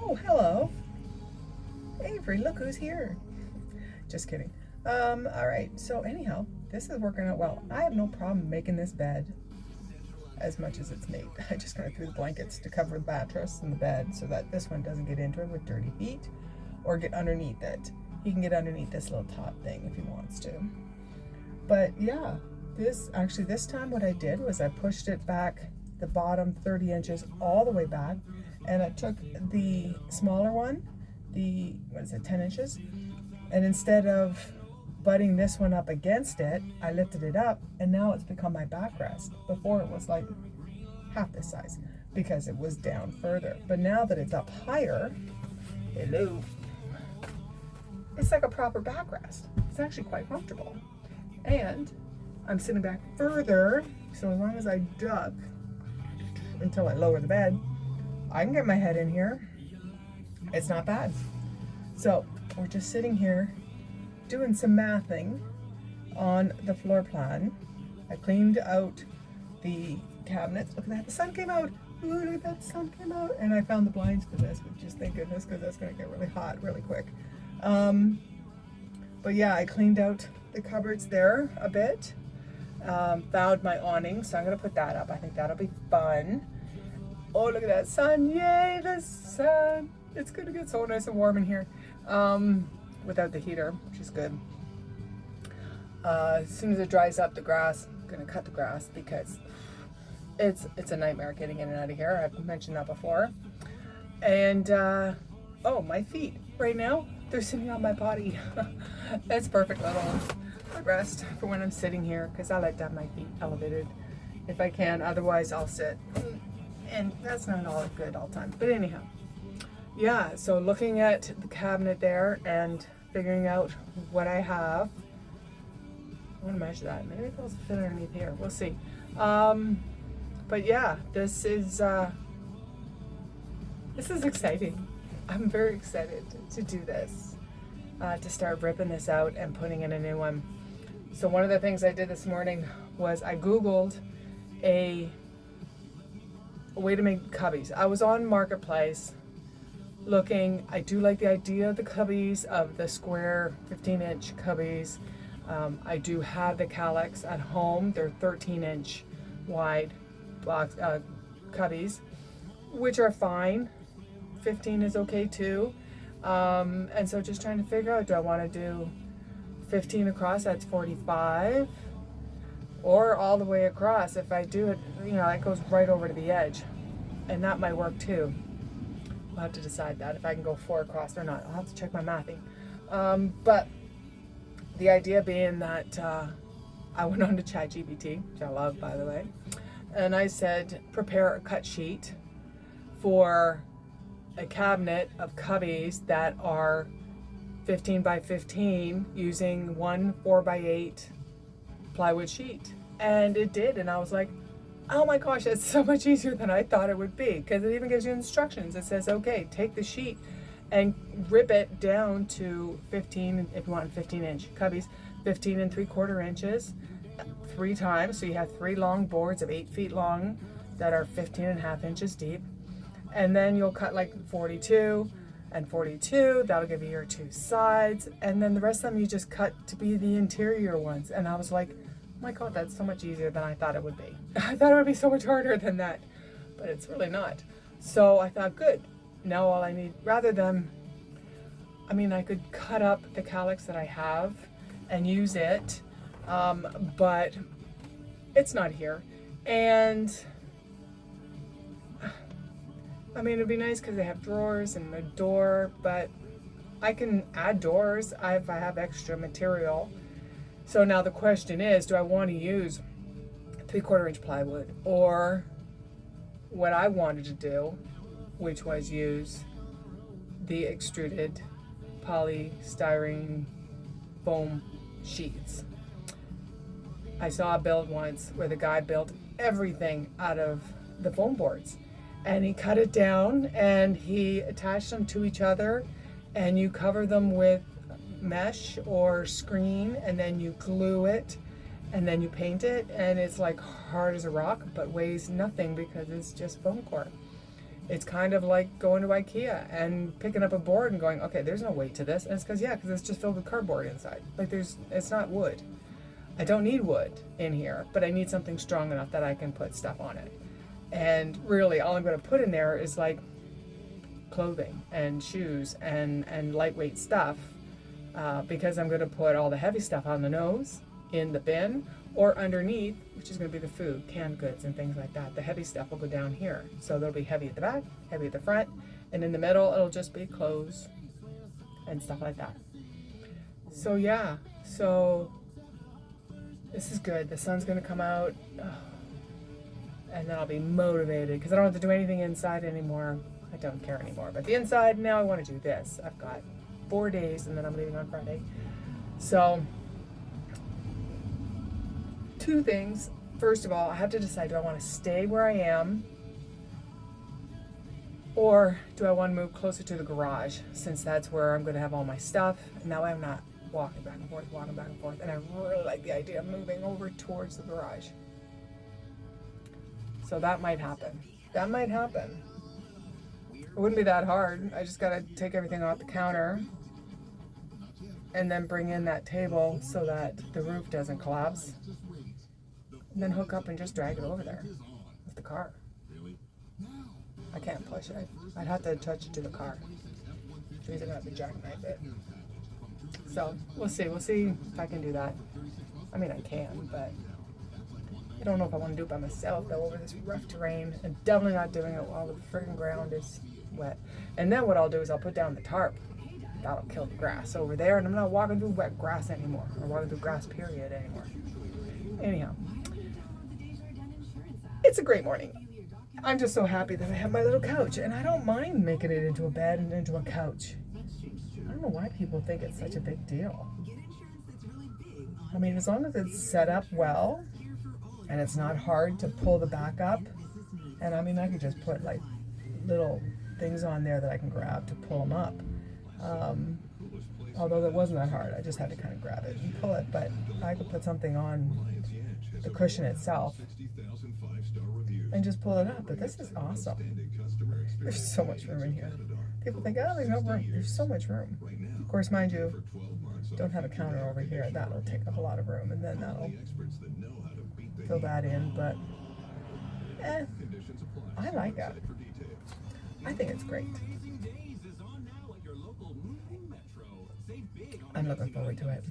Oh, hello. Avery, look who's here. Just kidding. All right, so anyhow, this is working out well. I have no problem making this bed as much as it's made. I just kind of threw the blankets to cover the mattress and the bed so that this one doesn't get into it with dirty feet or get underneath it. He can get underneath this little top thing if he wants to. But yeah, this time what I did was I pushed it back the bottom 30 inches all the way back, and I took the smaller one, the, 10 inches, and instead of butting this one up against it, I lifted it up, and now it's become my backrest. Before it was like half this size because it was down further. But now that it's up higher, hello, it's like a proper backrest. It's actually quite comfortable. And I'm sitting back further, so as long as I duck until I lower the bed, I can get my head in here. It's not bad. So we're just sitting here doing some mathing on the floor plan. I cleaned out the cabinets. Look at that, the sun came out. Ooh, look at that, the sun came out. And I found the blinds for this, which is thank goodness, because that's gonna get really hot really quick. But yeah, I cleaned out the cupboards there a bit. Found my awning, so I'm gonna put that up. I think that'll be fun. Oh, look at that sun, yay, the sun. It's gonna get so nice and warm in here without the heater, which is good. As soon as it dries up the grass, I'm gonna cut the grass because it's a nightmare getting in and out of here. I've mentioned that before. And oh, my feet right now, they're sitting on my body. That's perfect little rest for when I'm sitting here, because I like to have my feet elevated if I can. Otherwise I'll sit, and that's not all good all the time. But anyhow, yeah, so looking at the cabinet there and figuring out what I have. I want to measure that. Maybe it'll fit underneath here. We'll see. But yeah, this is exciting. I'm very excited to do this, to start ripping this out and putting in a new one. So one of the things I did this morning was I Googled a way to make cubbies. I was on Marketplace looking. I do like the idea of the cubbies, of the square 15-inch cubbies. I do have the Kallax at home. They're 13-inch wide box cubbies, which are fine. 15 is okay too. And so just trying to figure out, do I want to do 15 across, that's 45, or all the way across? If I do it, it goes right over to the edge, and that might work too. I'll have to decide that, if I can go 4 across or not. I'll have to check my mathing. But the idea being that I went on to ChatGPT, which I love, by the way, and I said, prepare a cut sheet for a cabinet of cubbies that are 15 by 15 using one 4x8 plywood sheet. And it did, and I was like, oh my gosh, that's so much easier than I thought it would be, because it even gives you instructions. It says, okay, take the sheet and rip it down to 15, if you want 15-inch cubbies, 15 3/4 inches 3 times. So you have 3 long boards of 8 feet long that are 15.5 inches deep. And then you'll cut like 42 and 42. That'll give you your 2 sides. And then the rest of them you just cut to be the interior ones. And I was like, oh my God, that's so much easier than I thought it would be. I thought it would be so much harder than that, but it's really not. So I thought, good. Now all I need, rather than, I could cut up the Kallax that I have and use it, but it's not here. And it'd be nice because they have drawers and a door, but I can add doors if I have extra material. So now the question is, do I want to use 3/4 inch plywood, or what I wanted to do, which was use the extruded polystyrene foam sheets. I saw a build once where the guy built everything out of the foam boards, and he cut it down and he attached them to each other, and you cover them with mesh or screen, and then you glue it, and then you paint it, and it's like hard as a rock but weighs nothing because it's just foam core. It's kind of like going to IKEA and picking up a board and going, okay, there's no weight to this. And it's because it's just filled with cardboard inside. Like it's not wood. I don't need wood in here, but I need something strong enough that I can put stuff on it. And really, all I'm going to put in there is like clothing and shoes and lightweight stuff, because I'm going to put all the heavy stuff on the nose in the bin or underneath, which is going to be the food, canned goods and things like that. The heavy stuff will go down here. So there'll be heavy at the back, heavy at the front, and in the middle it'll just be clothes and stuff like that. So yeah, so this is good. The sun's going to come out, and then I'll be motivated because I don't have to do anything inside anymore. I don't care anymore. But the inside, now I want to do this. I've got 4 days and then I'm leaving on Friday. So, 2 things. First of all, I have to decide, do I want to stay where I am or do I want to move closer to the garage, since that's where I'm going to have all my stuff. And now I'm not walking back and forth. And I really like the idea of moving over towards the garage. So that might happen. It wouldn't be that hard. I just gotta take everything off the counter and then bring in that table so that the roof doesn't collapse. And then hook up and just drag it over there with the car. I can't push it. I'd have to touch it to the car. Which means I'm gonna have to jackknife it. So we'll see if I can do that. I mean, I can, but I don't know if I want to do it by myself though over this rough terrain, and definitely not doing it while the friggin' ground is wet. And then what I'll do is I'll put down the tarp. That'll kill the grass over there, and I'm not walking through wet grass anymore, or walking through grass period anymore. Anyhow, it's a great morning. I'm just so happy that I have my little couch, and I don't mind making it into a bed and into a couch. I don't know why people think it's such a big deal. I mean, as long as it's set up well, and it's not hard to pull the back up, and I mean, I could just put like little things on there that I can grab to pull them up. Although that wasn't that hard, I just had to kind of grab it and pull it, but I could put something on the cushion itself and just pull it up. But this is awesome. There's so much room in here. People think, oh, there's no room. There's so much room. Of course, mind you, don't have a counter over here. That'll take up a lot of room, and then that'll fill that in, but I like it. I think it's great. I'm looking forward to it.